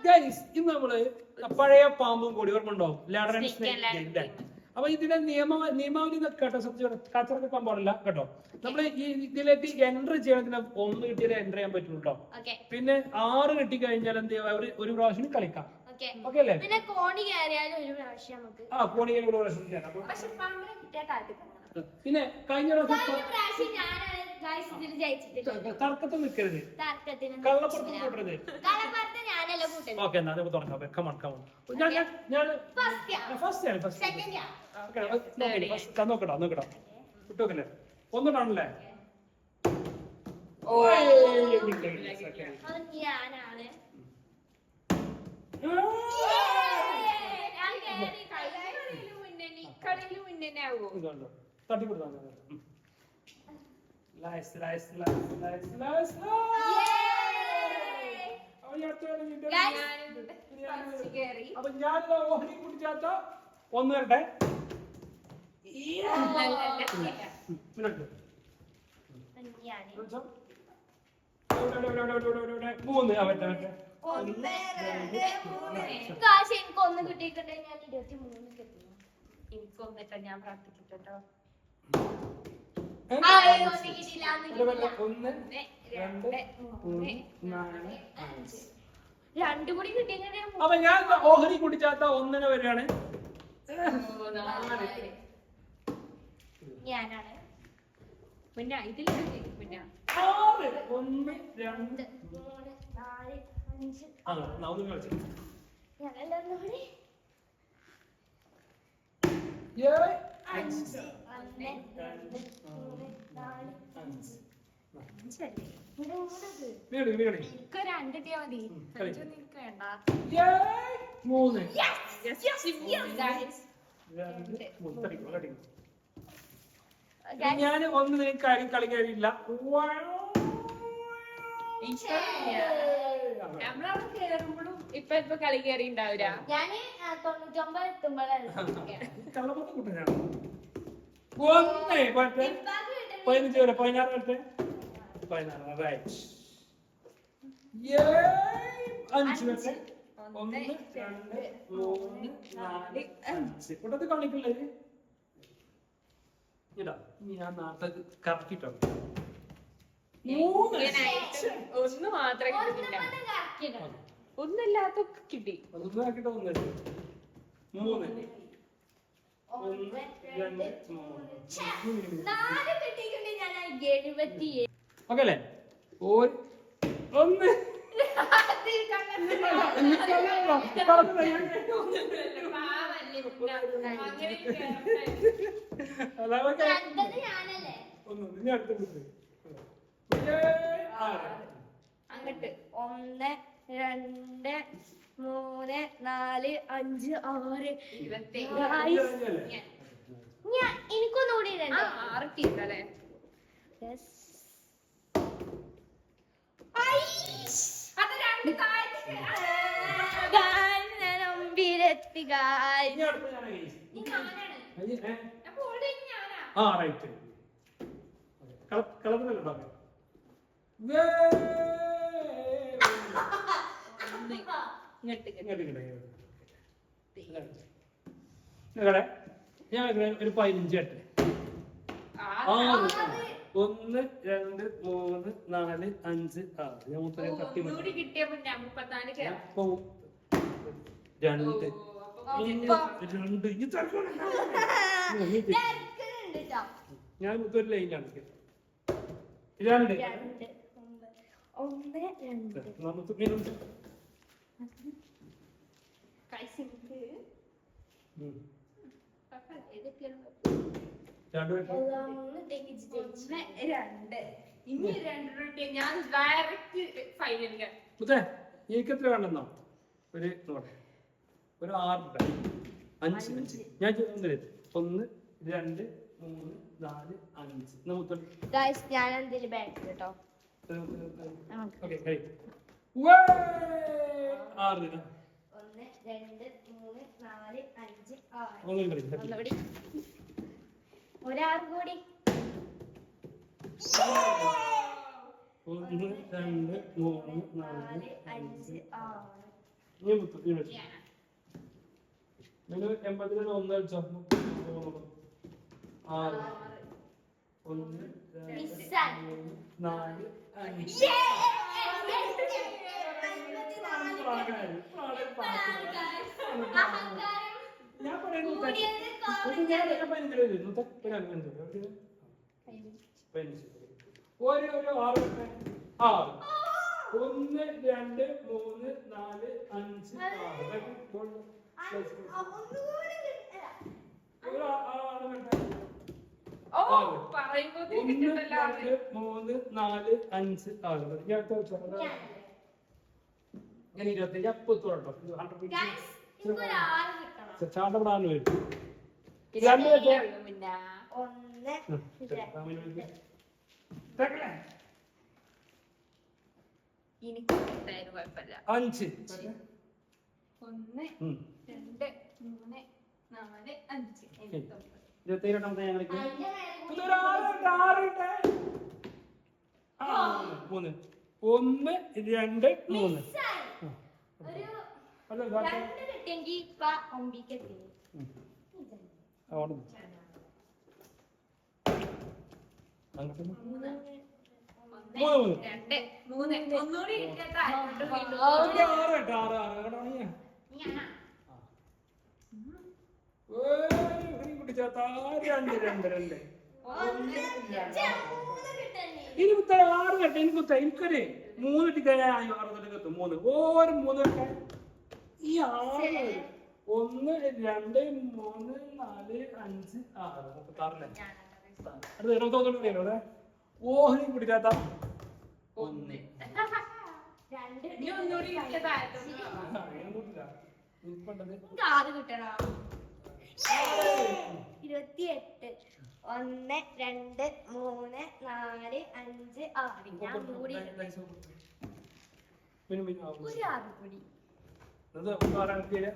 Guys ഇന്ന് നമ്മള് പഴയ പാമ്പും കൂടി ഓർമ്മ ഉണ്ടാവും ലാഡർ ആൻഡ് സ്നേക്ക്. അപ്പൊ ഇതിന്റെ നിയമാവലി കേട്ടോ, കച്ചറൊക്കെ വെക്കാൻ പാടില്ല കേട്ടോ. നമ്മള് ഈ ഇതിലേക്ക് എൻട്രി ചെയ്യണത്തിന് 1 കിട്ടിയാലേ എൻട്രി ചെയ്യാൻ പറ്റുള്ളൂ കേട്ടോ. പിന്നെ 6 കിട്ടി കഴിഞ്ഞാൽ എന്ത് ചെയ്യാം, ഒരു പ്രാവശ്യം കളിക്കാം. ഓക്കെ അല്ലേ? കോണി കയറിയാലും ഒരു പ്രാവശ്യം നമുക്ക് കോണി കയറി ഒരു പ്രാവശ്യം ചെയ്യാം. പിന്നെ കഴിഞ്ഞ തർക്കത്തിൽ നിൽക്കരുത്, കള്ളപ്പുറത്ത് കൂട്ടരുത്. ഓക്കെ, എന്നാ നമുക്ക് തുടങ്ങാം. കമൺ ഞാൻ ഫസ്റ്റ് നോക്കട്ടോ വിട്ടോക്കല്ലേ, ഒന്നുകൊണ്ടാണല്ലേ. തട്ടിക്കൊടുത്താ അപ്പൊ ഞാൻ ഓഹരി കുടിച്ചാത്ത 1 വരട്ടെ. 3 അവരുടെ എനിക്കൊന്ന് കിട്ടിയിട്ടുണ്ട്. ഞാൻ 23 കിട്ടി. എനിക്കൊന്നിട്ടോ, ഞാൻ പ്രാർത്ഥിക്കട്ടോ. 1 2 3 4 5. 2 കൂടി കിട്ടിയെങ്കിൽ അപ്പൊ ഞാൻ ഓഹരി കുടിച്ചാത്ത 1 വരെയാണ്. ഞാനാണ് പിന്നെ ഇതിൽ പിന്നെ 6 1 2 3 4 5. ഒന്ന് കളിച്ചു. ഞങ്ങളെല്ലാവരും കൂടി 7 5 5 1 2 3 4 5. വീട് എനിക്ക് 2 കിട്ടിയാ മതി. 5 എനിക്ക് വേണ്ട. 3 ഞാൻ 1 കളിക്കാരില്ല. നമ്മളവിടെ കേറുമ്പോഴും ഇപ്പൊ കളി കയറി ഉണ്ടാവില്ല. ഞാന് 99 എത്തുമ്പോഴാണ് കള്ളപ്പുറത്ത് കൂട്ടനാണ്. 15 വരെ 16 വരട്ടെ. 16 റൈറ്റ്. 5 വരട്ടെ. 1 2 3 4 5. കൂട്ടത്തിൽ കാണിക്കില്ലേ ഇതാ. ഞാൻ നാട്ടെ കറക്കിട്ടോ. 3 ഒന്ന് മാത്രമേ കിട്ടില്ല. ഒന്നില്ലാത്തൊക്കെ കിട്ടി. 1 ആക്കിട്ടോ. 1 3 1 2 3 ഓക്കെ അല്ലേ? 1 അങ്ങട്ട് 1 2 3 4 5 6 എനിക്കൊന്നുകൂടി 6 കിട്ടല്ലേ? ഞാൻ ഒരു 15 ആട്ടെ. 1 2 3 4 5 6. ഞാൻ തട്ടി കിട്ടിയപ്പോ 34 ഞാൻ ഒരു ലൈനിലാണ്. 2 ഇനി 2 ഞാൻ ഡയറക്റ്റ് ഫൈനൽ. എനിക്ക് എത്ര വേണ്ടെന്നോ? ഒരു 6 5 ഞാൻ 1 2 3 4 5. ഞാൻ എന്തെങ്കിലും ബാക്ക് കേട്ടോ. 6 1 2 3 4 5 6. ഒരാൾ കൂടി 1 2 3 4 5 ഇനി മുത്തു ഇനി വെച്ചു നിങ്ങൾ 80 1 വെച്ചോ 6 1 2 4 5 ഞാൻ പറയുന്നു ഒരു 6 6 1 2 3 4 5 ഓ പറയുമ്പോ 1 2 3 4 5 6 ഞാൻ ഞാൻ 25 അപ്പത്തോട്ടോ ചാട്ടപ്പെടാൻ വരും പിന്നെ 5 എനിക്ക് കുഴപ്പമില്ല 5 1 2 3 4 5 27 ഞങ്ങൾക്ക് 3 1 2 3 ഒന്നുകൂടി ഇനി കുത്ത 6 കെട്ടെ എനിക്ക് കുത്ത എനിക്കൊരു 3 ടിക്കറ്റ് 6 എത്തും 3 ഓരോ 3 കെട്ടെ ഈ 6 1 2 3 4 5 6 36 അടുത്ത ഇവിടെ ഓഹരി കുടിക്കാത്ത 1 ഒന്നുകൂടി കിട്ടണം 28 1 2 3 4 5 6 ഞാൻ കൂടി ഒരു 6 കൂടി ഒരു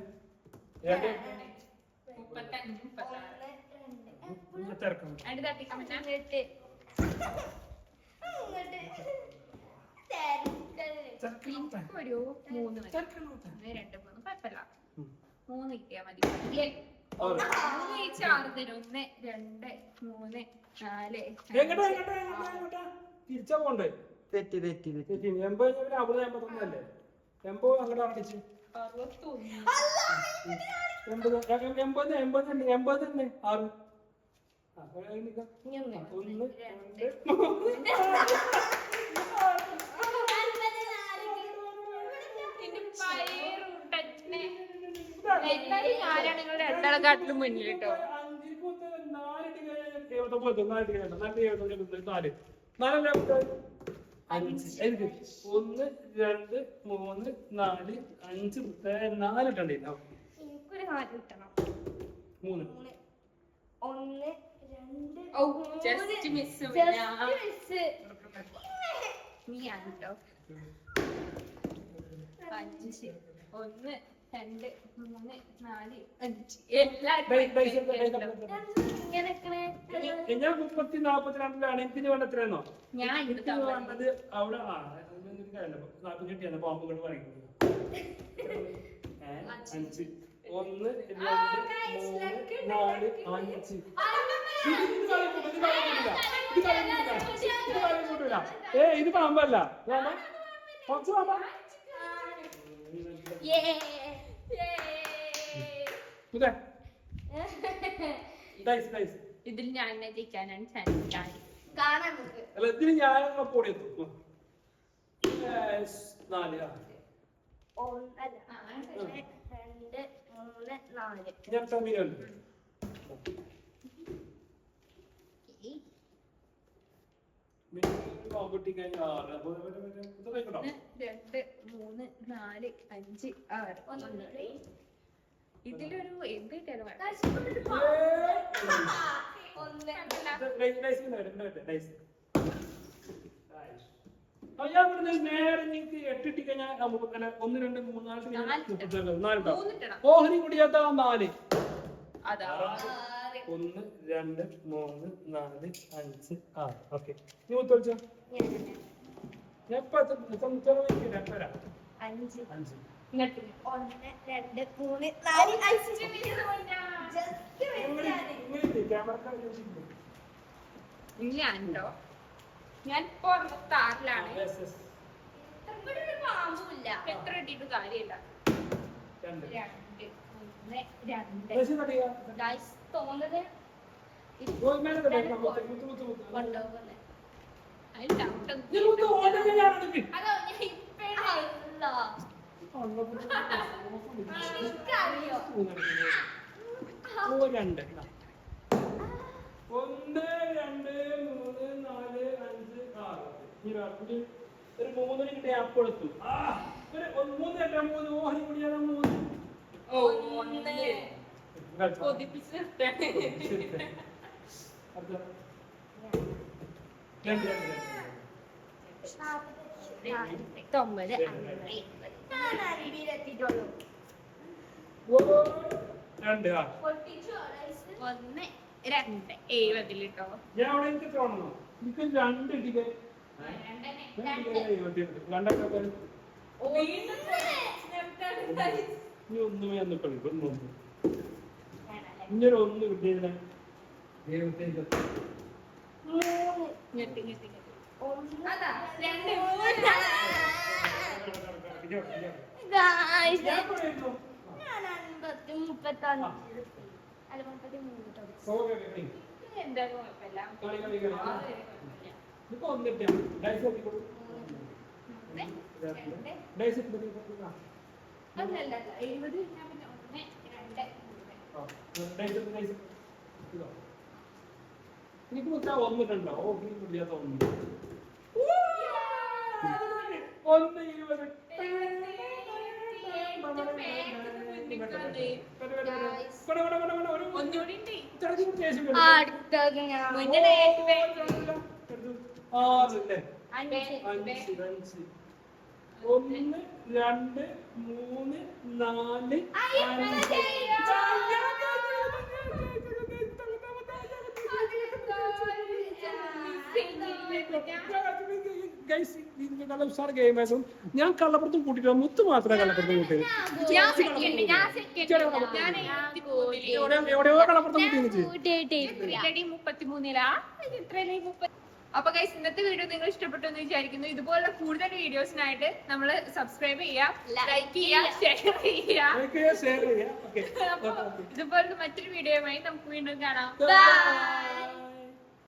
3 2 3 കുഴപ്പമില്ല 3 കിട്ടിയാ മതി 3 1 2 3 4 തിരിച്ചാ പോണ്ടേ തെറ്റി തെറ്റി തെറ്റി തെറ്റി 80 അവിടെ 81 അല്ലേ 80 അങ്ങോട്ട് അടിച്ച് 80 തന്നെ 6 എല്ലാരും ഞാനാണ് നിങ്ങൾ രണ്ടാളെക്കാട്ടിലും മുന്നിൽ കേട്ടോ 1 2 3 4 5 4 ഇട്ടണ്ടേ എനിക്കൊരു 4 കിട്ടണം 3 1 2 ഓ ജസ്റ്റ് മിസ് നീയാണ് കേട്ടോ 5 1 2 3 4 5 ഞാൻ 30 42 എനിക്ക് വേണ്ട എത്രയാണോ ഞാൻ എനിക്ക് വേണ്ടത് അവിടെ 40 പാമ്പ് കൊണ്ട് പറയുന്നത് 5 1 2 3 4 5 ഇത് പാമ്പല്ല കുറച്ച് പാമ്പ ഇതിൽ ഞാൻ ജയിക്കാനാണ് ചാൻസ് കാണാൻ നമുക്ക് അല്ല ഇതിന് ഞാൻ പൊടിയെത്തും 4 2 3 4 ഞാൻ സമീരുണ്ട് പാമ്പൊട്ടി കഴിഞ്ഞ 6 2 3 4 5 6 ഇതിലൊരു എന്ത് കിട്ടിയാലും നേരെ നിങ്ങൾക്ക് 8 ഇട്ടി കഴിഞ്ഞാൽ 1 2 3 4 ഓഹരി കുടിയാത്ത 4 അതാ 1 2 3 4 5 6 ഓക്കെ നീ മുത്തോളിച്ചോ ഞാൻ ഇപ്പൊ രണ്ടര 5 5 ഇങ്ങോട്ട് 1 2 3 4 5 ജസ്റ്റ് ഞാനുണ്ടോ ഞാൻ പുറത്താറിലാണ് ഇവിടെ ഒരു പാമ്പുമില്ല. എത്ര കിട്ടിയിട്ട് കാര്യമില്ല. 2 2 1 2 ഗൈസ് തോന്നുന്നത് കൊണ്ടുപോകുന്നത് അതിൽ ഡൗട്ട് അതോ ഞാൻ ഇപ്പഴേ അല്ല എനിക്കറിയോ 2 1 2 3 4 5 6 ഒരു 3 കിട്ടിയ ആപ്പ് എടുത്തു ഒരു 3 3 ഓഹരി കൂടിയാണ് 3 കൊതിപ്പിച്ച് തൊമ്പത് ഞാൻ അരിവിയിലെത്തിയിട്ടുള്ളൂ. പൊട്ടിച്ചോ ഗൈസ്? 1 2 70 ട്ടോ. ഞാൻ അവിടെ എനിക്ക് തോന്നണോ എനിക്ക് 2 ടിക്കറ്റ് നീ ഒന്നുമേ ഒന്ന് കളിക്കും ഇങ്ങനൊരു ഒന്ന് കിട്ടിയതിനെ ഞെട്ടി ഞെട്ടി ഞെട്ടി. ഒന്ന് അതാ 2 ഗൈസ് ഞാൻ പറയുന്നു ഞാൻ 35 അല്ല 33 എന്താ കുഴപ്പമില്ല. കളി കളി കളി ആ, കുഴപ്പമില്ല. ഇപ്പൊ ഒന്നിട്ടാ ഡൈസ് എത്തിക്കൊള്ളു ഡൈസ് എത്തിക്കൊള്ളു അല്ലല്ല 70 ഞാൻ പിന്നെ 1 2 എനിക്ക് മുത്താ ഒന്നിട്ടുണ്ടോ ഓ ഇല്ലാത്ത ഒന്ന് 1 ഒന്നുകൂടി ഉണ്ട്. അടുത്തത് ഞാൻ മുന്നേ നേരത്തെ 6 അല്ലേ 5 1 2 3 4 ഞാൻ കള്ളപ്പുറത്തും കൂട്ടിട്ട് മുത്ത് മാത്രമേ കള്ളപ്പുറത്തും കൂട്ടിയത് ഞാൻ സെക്കൻഡ് ഞാൻ 73 എവിടെയോ കള്ളപ്പുറത്തും കൂട്ടിയെന്ന് ഇത്രയടി 33 ഇത്രയല്ലേ 30. അപ്പൊ ഗൈസ് ഇന്നത്തെ വീഡിയോ നിങ്ങൾ ഇഷ്ടപ്പെട്ടു എന്ന് വിചാരിക്കുന്നു. ഇതുപോലുള്ള കൂടുതൽ വീഡിയോസിനായിട്ട് നമ്മൾ സബ്സ്ക്രൈബ് ചെയ്യാം, ലൈക്ക് ചെയ്യാം, ഷെയർ ചെയ്യാം. ഷെയർ ചെയ്യാം. അപ്പൊ ഇതുപോലത്തെ മറ്റൊരു വീഡിയോയുമായി നമുക്ക് വീണ്ടും കാണാം. ബൈ.